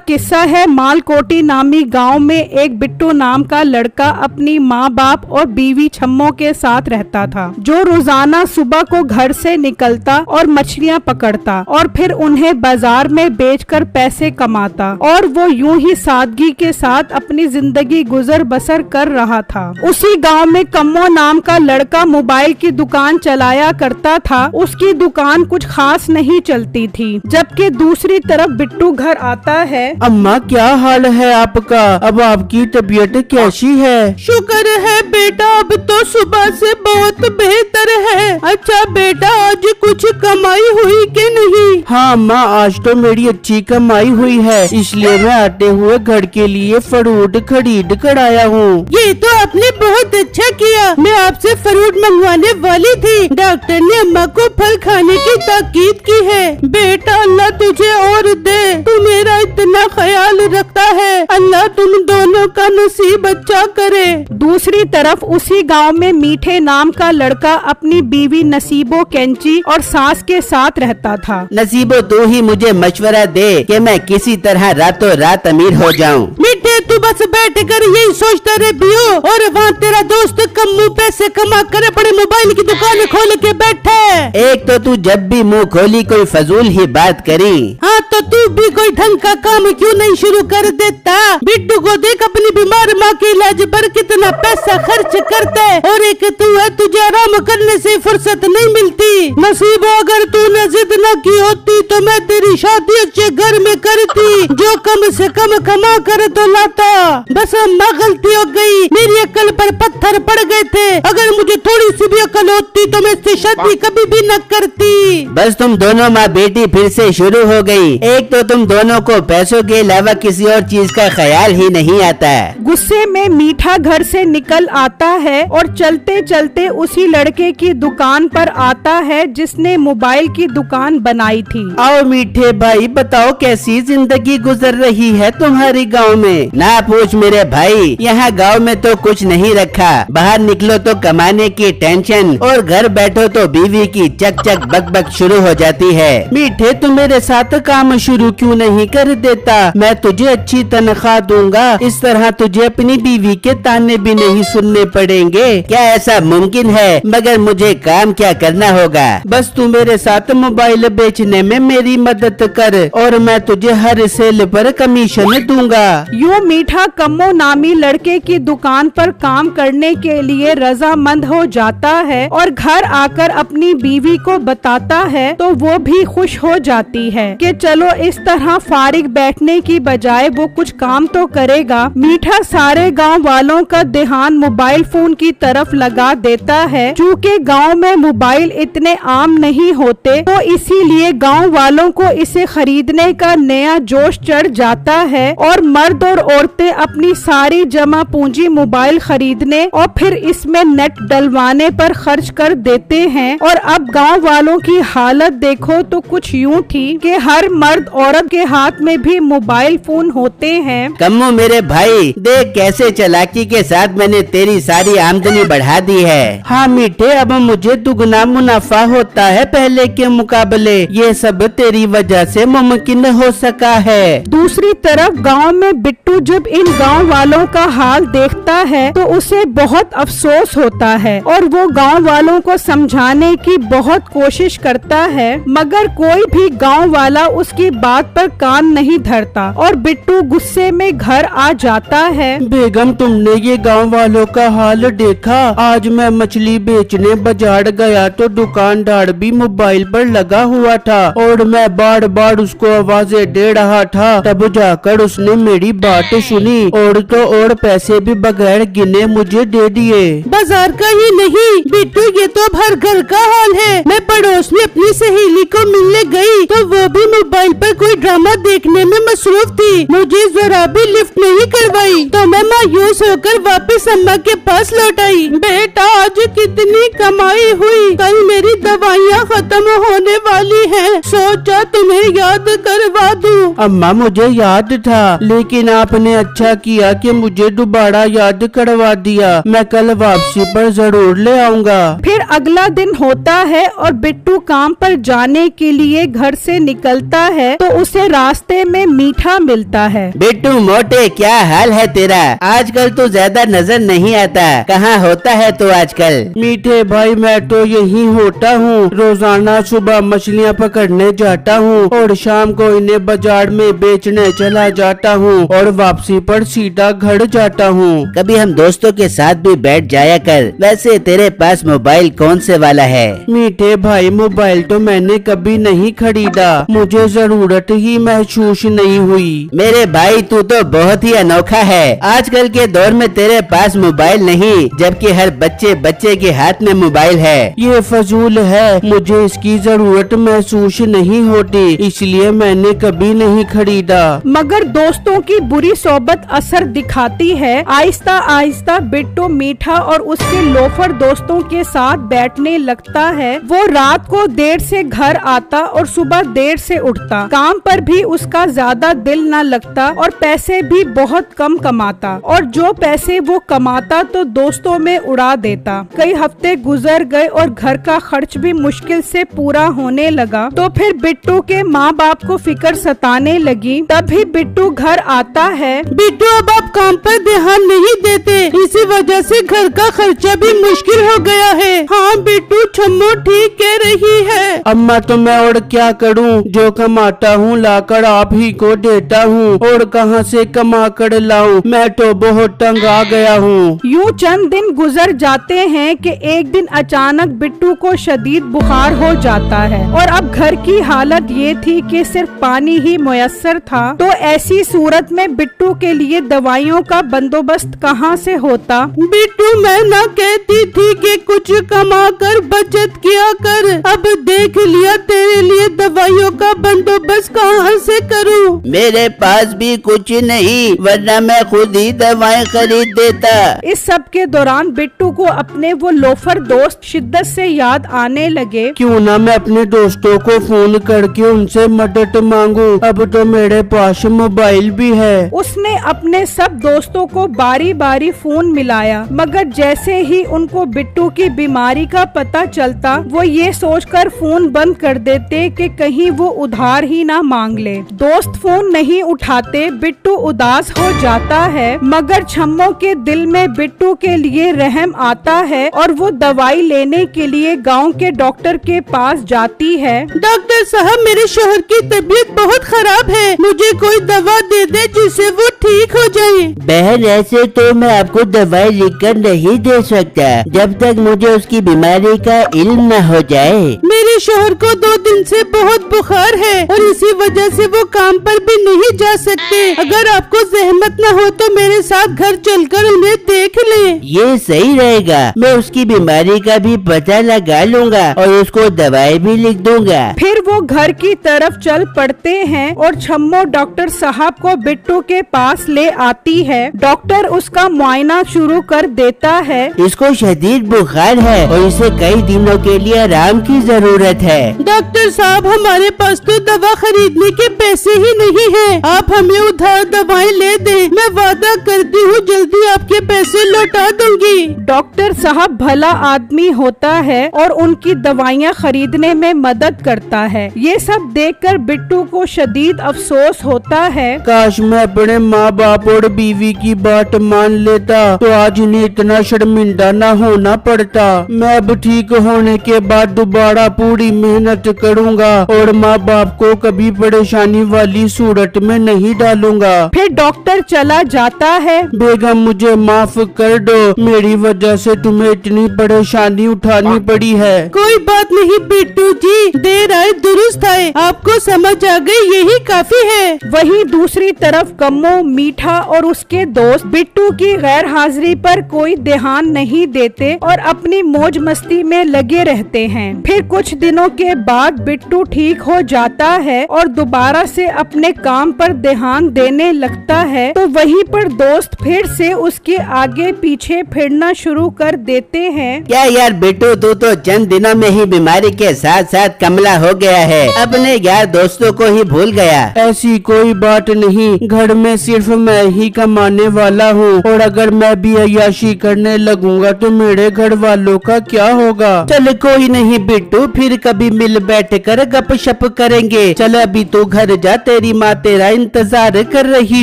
किस्सा है मालकोटी नामी गांव में एक बिट्टू नाम का लड़का अपनी माँ बाप और बीवी छम्मों के साथ रहता था, जो रोजाना सुबह को घर से निकलता और मछलियाँ पकड़ता और फिर उन्हें बाजार में बेचकर पैसे कमाता, और वो यूं ही सादगी के साथ अपनी जिंदगी गुजर बसर कर रहा था। उसी गांव में कम्मो नाम का लड़का मोबाइल की दुकान चलाया करता था। उसकी दुकान कुछ खास नहीं चलती थी। जबकि दूसरी तरफ बिट्टू घर आता है। अम्मा, क्या हाल है आपका? अब आपकी तबीयत कैसी है? शुक्र है बेटा, अब तो सुबह से बहुत बेहतर है। अच्छा बेटा, आज कुछ कमाई हुई कि नहीं? हाँ अम्मा, आज तो मेरी अच्छी कमाई हुई है, इसलिए मैं आते हुए घर के लिए फ्रूट खरीद कर आया हूँ। ये तो आपने बहुत अच्छा किया। मैं आपसे फ्रूट मंगवाने वाली थी। डॉक्टर ने अम्मा को फल खाने की ताकीद की है। बेटा, अल्लाह तुझे और दे, तू मेरा इतना ख्याल रखता है। अल्लाह तुम दोनों का नसीब अच्छा करे। दूसरी तरफ उसी गांव में मीठे नाम का लड़का अपनी बीवी नसीबो कैंची और सास के साथ रहता था। नसीबो, तू ही मुझे मशवरा दे कि मैं किसी तरह रातों रात अमीर हो जाऊं। मीठे, तू बस बैठ कर यही सोचता रहे बियो, और वहाँ तेरा दोस्त कम्मू पैसे कमा कर बड़े मोबाइल की दुकान खोल के बैठा है। एक तो तू जब भी मुंह खोली कोई फजूल ही बात करी। हाँ, तो तू भी कोई ढंग का काम क्यों नहीं शुरू कर देता? बिट्टू को देख, अपनी बीमार माँ के इलाज पर कितना पैसा खर्च करता है, और एक तू है, तुझे आराम करने से फुर्सत नहीं मिलती। नसीबो, अगर तूने जिद न की होती तो मैं तेरी शादी अच्छे घर में करती, जो कम से कम कमा कर तो लाता। बस अम्मा, गलती हो गई, मेरी अक्ल पर पत्थर पड़ गए थे। अगर मुझे थोड़ी सी भी अक्ल होती तो मैं इससे शादी कभी भी न करती। बस तुम दोनों माँ बेटी फिर से शुरू हो गई। एक तो तुम दोनों को पैसों के अलावा किसी और चीज का ख्याल ही नहीं आता। गुस्से में मीठा घर से निकल आता है और चलते चलते उसी लड़के की दुकान पर आता है जिसने मोबाइल की दुकान बनाई थी। आओ मीठे भाई, बताओ कैसी जिंदगी गुजर रही है तुम्हारी गांव में? ना पूछ मेरे भाई, यहाँ गांव में तो कुछ नहीं रखा। बाहर निकलो तो कमाने की टेंशन, और घर बैठो तो बीवी की चक चक बक बक शुरू हो जाती है। मीठे, तू मेरे साथ काम शुरू क्यों नहीं कर देता? मैं तुझे अच्छी तनख्वाह दूंगा, इस तरह तुझे अपनी बीवी के ताने भी नहीं सुनने पड़ेंगे। क्या ऐसा मुमकिन है? मगर मुझे काम क्या करना होगा? बस तू मेरे साथ मोबाइल बेचने में मेरी मदद कर, और मैं तुझे हर सेल पर कमीशन दूंगा। यूं मीठा कम्मो नामी लड़के की दुकान पर काम करने के लिए रजामंद हो जाता है और घर आकर अपनी बीवी को बताता है, तो वो भी खुश हो जाती है कि चलो इस तरह फारिग बैठने की बजाय वो कुछ काम तो करेगा। मीठा सारे गांव वालों का ध्यान मोबाइल फोन की तरफ लगा देता है। चूँकि गांव में मोबाइल इतने आम नहीं होते, तो इसीलिए गांव वालों को इसे खरीदने का नया जोश चढ़ जाता है और मर्द और औरतें अपनी सारी जमा पूंजी मोबाइल खरीदने और फिर इसमें नेट डलवाने पर खर्च कर देते हैं। और अब गांव वालों की हालत देखो तो कुछ यूं थी कि हर मर्द औरत के हाथ में भी मोबाइल फोन होते हैं। कम्मू मेरे भाई, देख कैसे चालाकी के साथ मैंने तेरी सारी आमदनी बढ़ा दी है। हाँ मीठे, अब मुझे दुगना मुनाफा होता है पहले के मुकाबले। ये सब तेरी वजह से मुमकिन हो सका है। दूसरी तरफ गांव में बिट्टू जब इन गांव वालों का हाल देखता है तो उसे बहुत अफसोस होता है और वो गांव वालों को समझाने की बहुत कोशिश करता है, मगर कोई भी गांव वाला उसकी बात पर कान नहीं धरता और बिट्टू गुस्से में घर आ जाता है। बेगम, तुमने ये गांव वालों का हाल देखा? आज मैं मछली बेचने बाजार गया तो दुकानदार भी मोबाइल पर लगा हुआ था और मैं बार बार उसको आवाजें दे रहा था। तब जाकर उसने मेरी बात सुनी और तो और पैसे भी बगैर गिने मुझे दे दिए। बाजार का ही नहीं बिट्टू, ये तो अब हर घर का हाल है। मैं पड़ोस में अपनी सहेली को मिलने गई तो वो भी मोबाइल पर कोई ड्रामा देखने में मसरूफ थी। मुझे जरा भी लिफ्ट नहीं कर करवाई तो मैं मायूस होकर वापस अम्मा के पास लौट आई। बेटा आज कितनी कमाई हुई, कल मेरी दवाइयाँ खत्म होने वाली हैं, सोचा तुम्हें याद करवा दूं। अम्मा मुझे याद था, लेकिन आपने अच्छा किया कि मुझे दोबारा याद करवा दिया। मैं कल वापसी पर जरूर ले आऊँगा। फिर अगला दिन होता है और बिट्टू काम पर जाने के लिए घर से निकलता है तो उसे रास्ते में मीठा मिलता है। बिट्टू मोटे, क्या हाल है तेरा? आजकल तो ज्यादा नजर नहीं आता, कहाँ होता है तो आजकल? मीठे भाई मैं तो यही होता हूँ, रोजाना सुबह मछलियाँ पकड़ने जाता हूँ और शाम को इन्हें बाजार में बेचने चला जाता हूँ और वापसी पर सीधा घर जाता हूँ। कभी हम दोस्तों के साथ भी बैठ जाया कर। वैसे तेरे पास मोबाइल कौन से वाला है? मीठे भाई मोबाइल तो मैंने कभी नहीं खरीदा, मुझे जरूरत ही महसूस नहीं हुई। मेरे भाई तू तो बहुत ही अनोखा है। आजकल के दौर में तेरे पास मोबाइल नहीं, जबकि हर बच्चे के हाथ में मोबाइल है। ये फजूल है, मुझे इसकी जरूरत महसूस नहीं होती, इसलिए मैंने कभी नहीं खरीदा। मगर दोस्तों की बुरी सोबत असर दिखाती है। आहिस्ता आहिस्ता बिट्टू मीठा और उसके लोफर दोस्तों के साथ बैठने लगता है। वो रात को देर से घर आता और सुबह देर से उठता। काम पर भी उसका ज्यादा दिल न लगता और पैसे भी बहुत कम कमाता, और जो पैसे वो कमाता तो दोस्तों में उड़ा देता। कई हफ्ते गुजर गए और घर का खर्च भी मुश्किल से पूरा होने लगा। तो फिर बिट्टू के माँ बाप को फिक्र सताने लगी। तभी बिट्टू घर आता है। बिट्टू अब आप काम पर ध्यान नहीं देते, इसी वजह से घर का खर्चा भी मुश्किल हो गया है। हाँ बिट्टू, छम्मो ठीक कह रही है। अम्मा तो मैं और क्या करूं, जो कमाता हूं लाकर आप ही को देता हूं, और कहां से कमा कर लाऊं, मैं तो बहुत तंग आ गया हूं। यूं चंद दिन गुजर जाते हैं कि एक दिन अचानक बिट्टू को शदीद बुखार हो जाता है और अब घर की हालत ये थी कि सिर्फ पानी ही मुयस्सर था। तो ऐसी सूरत में बिट्टू के लिए दवाइयों का बंदोबस्त कहाँ से होता? बिट्टू मैं ना कहती थी कि कुछ कमा कर बचत किया कर, अब देख लिया तेरे लिए दवाइयों का बंदोबस्त कहाँ से करूँ? मेरे पास भी कुछ नहीं, वरना मैं खुद ही दवाएं खरीद देता। इस सब के दौरान बिट्टू को अपने वो लोफर दोस्त शिद्दत से याद आने लगे। क्यों ना मैं अपने दोस्तों को फोन करके उनसे मदद मांगू, अब तो मेरे पास मोबाइल भी है। उसने अपने सब दोस्तों को बारी बारी फोन मिलाया, मगर जैसे ही उनको बिट्टू की बीमारी का पता चलता वो ये सोचकर फोन बंद कर देते कि कहीं वो उधार ही ना मांग ले। दोस्त फोन नहीं उठाते, बिट्टू उदास हो जाता है। मगर छम्मो के दिल में बिट्टू के लिए रहम आता है और वो दवाई लेने के लिए गांव के डॉक्टर के पास जाती है। डॉक्टर साहब, मेरे शोहर की तबीयत बहुत खराब है, मुझे कोई दवा दे दे जिससे वो ठीक हो जाए। बहन, ऐसे तो मैं आपको दवाई लिखकर नहीं दे सकता जब तक मुझे उसकी बीमारी का इल्म न हो जाए। मेरे शोहर को 2 दिन से बहुत बुखार है और इसी वजह से वो काम पर भी नहीं जा सकते। अगर आपको जहमत न हो तो मेरे साथ घर चलकर उन्हें देख ले। ये सही रहेगा, मैं उसकी बीमारी का भी पता लगा लूँगा और उसको दवाई भी लिख दूंगा। फिर वो घर की तरफ चल पड़ते हैं और छम्मो डॉक्टर साहब को बिट्टू के पास ले आती है। डॉक्टर उसका मुआयना शुरू कर देता है। इसको शदीद बुखार है और इसे कई दिनों के लिए आराम की जरूरत है। डॉक्टर साहब, हमारे पास तो दवा खरीदने के पैसे ही नहीं हैं। आप हमें उधार दवाएं ले दें, मैं वादा करती हूँ जल्दी आपके पैसे लौटा दूंगी। डॉक्टर साहब भला आदमी होता है और उनकी दवाइयाँ खरीदने में मदद करता है। ये सब देखकर बिट्टू को शदीद अफसोस होता है। काश मैं अपने माँ बाप और बीवी की बात मान लेता तो आज उन्हें इतना शर्मिंदा न होना पड़ता। मैं अब ठीक होने के बाद दोबारा पूरी मेहनत करूँगा और माँ बाप को कभी परेशानी वाली सूरत में नहीं डालूंगा। फिर डॉक्टर चला जाता है। बेगम मुझे माफ कर दो, मेरी वजह से तुम्हें इतनी परेशानी उठानी पड़ी है। कोई बात नहीं बिट्टू जी, देर आए दुरुस्त आए, आपको समझ आ गई यही काफी है। वहीं दूसरी तरफ कम्मो मीठा और उसके दोस्त बिट्टू की गैर हाजिरी पर कोई ध्यान नहीं देते और अपनी मौज मस्ती में लगे रहते हैं। फिर कुछ दिनों के बाद बिट्टू ठीक हो जाता है और दोबारा से अपने काम पर ध्यान देने लगता है, तो वहीं पर दोस्त फिर से उसके आगे पीछे फिरना शुरू कर देते हैं। क्या यार बिट्टू, तू तो चंद दिनों में ही बीमारी के साथ साथ कमला हो गया है, अपने यार दोस्तों को ही भूल गया। ऐसी कोई बात नहीं, घर में सिर्फ मैं ही कमाने वाला हूँ और अगर मैं भी अय्याशी करने लगूंगा तो मेरे घर वालों का क्या होगा। चल कोई नहीं बिट्टू, फिर कभी मिल बैठ कर गपशप करेंगे। चल अभी तू घर जा, तेरी माँ तेरा इंतजार कर रही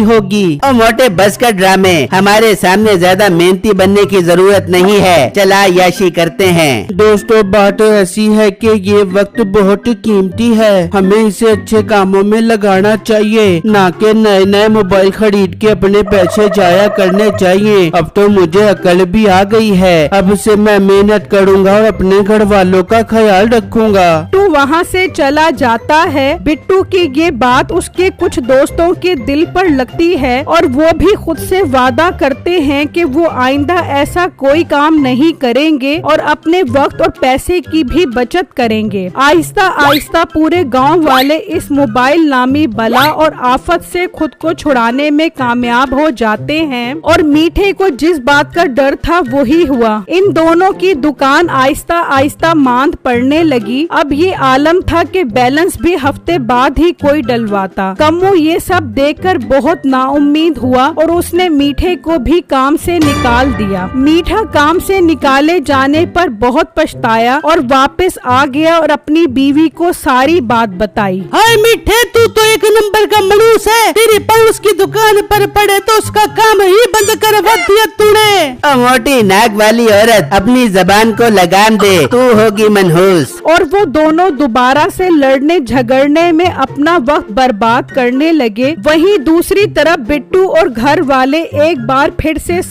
होगी। और मोटे बस का ड्रामे, हमारे सामने ज्यादा मेहनती बनने की जरूरत नहीं है, चला अय्याशी करते हैं। दोस्तों बात ऐसी है कि ये वक्त बहुत कीमती है, हमें इसे अच्छे कामों में लगाना चाहिए, ना कि नए नए मोबाइल खरीद के अपने पैसे जाया करने चाहिए। अब तो मुझे अकल भी आ गई है, अब से मैं मेहनत करूँगा और अपने घर वालों का ख्याल रखूँगा। बिट्टू वहाँ से चला जाता है। बिट्टू की ये बात उसके कुछ दोस्तों के दिल पर लगती है और वो भी खुद से वादा करते हैं कि वो आइंदा ऐसा कोई काम नहीं करेंगे और अपने वक्त और पैसे की भी बचत करेंगे। आहिस्ता आहिस्ता पूरे गांव वाले इस मोबाइल नामी बला और आफत से खुद को छुड़ाने में कामयाब हो जाते हैं और मीठे को जिस बात का डर था वही हुआ। इन दोनों की दुकान आहिस्ता आहिस्ता मांद पड़ने लगी। अब ये आलम था कि बैलेंस भी हफ्ते बाद ही कोई डलवाता। कम्मू ये सब देखकर बहुत नाउम्मीद हुआ और उसने मीठे को भी काम से निकाल दिया। मीठा काम से निकाले जाने पर बहुत पछताया और वापस आ गया और अपनी बीवी को सारी बात बताई। हाय मीठे, तू तो एक नंबर का मनुष्य है, तेरी पड़ोस की दुकान पर पड़े तो उसका काम ही बंद करवा दिया तूने। मोटी नाक वाली औरत, अपनी जबान को लगाम दे, तू होगी मनहूस। और वो दोनों दोबारा से लड़ने झगड़ने में अपना वक्त बर्बाद करने लगे। वहीं दूसरी तरफ बिट्टू और घर वाले एक बार फिर से